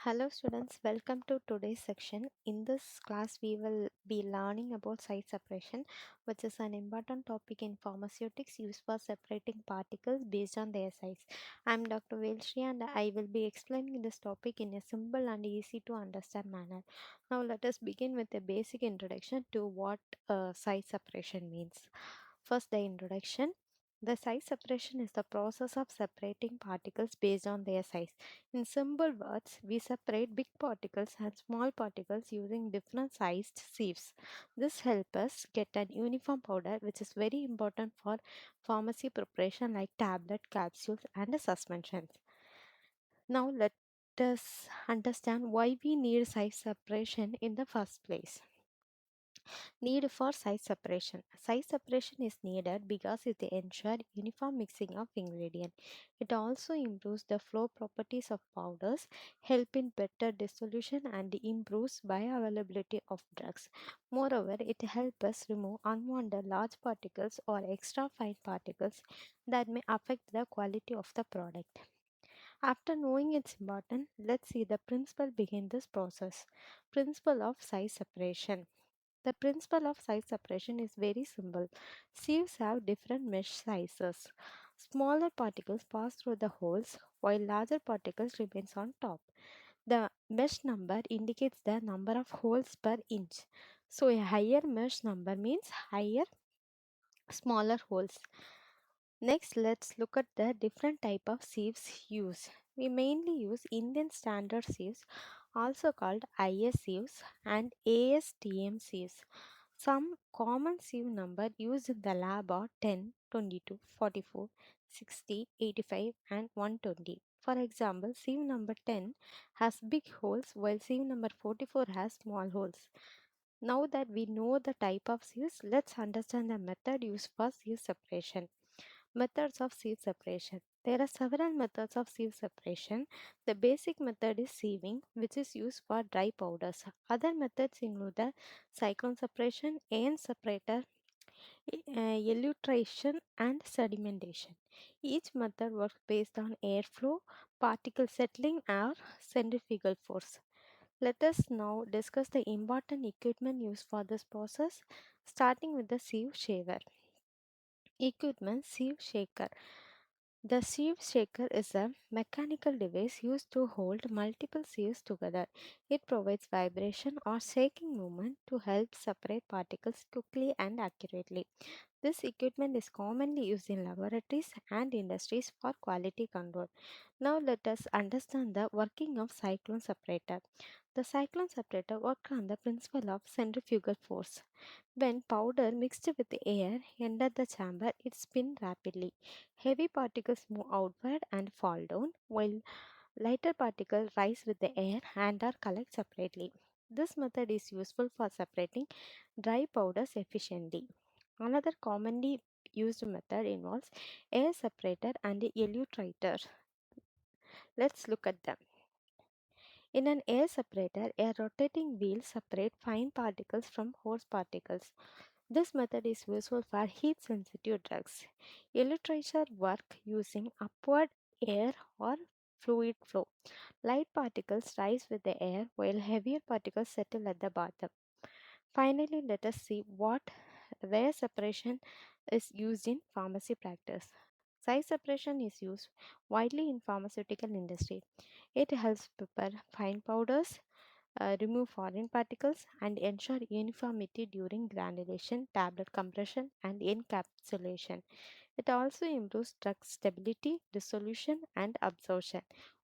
Hello students, welcome to today's section. In this class, we will be learning about size separation, which is an important topic in pharmaceutics used for separating particles based on their size. I am Dr. Velshri and I will be explaining this topic in a simple and easy to understand manner. Now let us begin with a basic introduction to what size separation means. First, the introduction. The size separation is the process of separating particles based on their size. In simple words, we separate big particles and small particles using different sized sieves. This helps us get an uniform powder, which is very important for pharmacy preparation like tablet, capsules, and suspensions. Now, let us understand why we need size separation in the first place. Need for size separation. Size separation is needed because it ensures uniform mixing of ingredient. It also improves the flow properties of powders, help in better dissolution and improves bioavailability of drugs. Moreover, it helps us remove unwanted large particles or extra fine particles that may affect the quality of the product. After knowing its importance, let's see the principle behind this process. Principle of size separation. The principle of size separation is very simple. Sieves have different mesh sizes. Smaller particles pass through the holes while larger particles remains on top. The mesh number indicates the number of holes per inch. So a higher mesh number means higher smaller holes. Next, let's look at the different type of sieves used. We mainly use Indian standard sieves, also called IS sieves and ASTM sieves. Some common sieve number used in the lab are 10, 22, 44, 60, 85, and 120. For example, sieve number 10 has big holes while sieve number 44 has small holes. Now that we know the type of sieves, let's understand the method used for sieve separation. Methods of sieve separation. There are several methods of sieve separation. The basic method is sieving, which is used for dry powders. Other methods include the cyclone separation, AN separator, elutration, and sedimentation. Each method works based on airflow, particle settling, or centrifugal force. Let us now discuss the important equipment used for this process, starting with the sieve shaver. Equipment sieve shaker. The sieve shaker is a mechanical device used to hold multiple sieves together. It provides vibration or shaking movement to help separate particles quickly and accurately. This equipment is commonly used in laboratories and industries for quality control. Now let us understand the working of cyclone separator. The cyclone separator works on the principle of centrifugal force. When powder mixed with air enters the chamber, it spins rapidly. Heavy particles move outward and fall down, while lighter particles rise with the air and are collected separately. This method is useful for separating dry powders efficiently. Another commonly used method involves air separator and elutritor. Let's look at them. In an air separator, a rotating wheel separates fine particles from coarse particles. This method is useful for heat sensitive drugs. Electrolyzer work using upward air or fluid flow. Light particles rise with the air while heavier particles settle at the bottom. Finally, let us see what where separation is used in pharmacy practice. Size separation is used widely in pharmaceutical industry. It helps prepare fine powders, remove foreign particles, and ensure uniformity during granulation, tablet compression, and encapsulation. It also improves drug stability, dissolution, and absorption.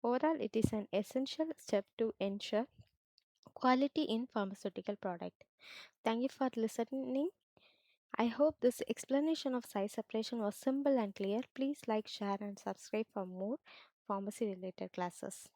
Overall, it is an essential step to ensure quality in pharmaceutical product. Thank you for listening. I hope this explanation of size separation was simple and clear. Please like, share, and subscribe for more pharmacy related classes.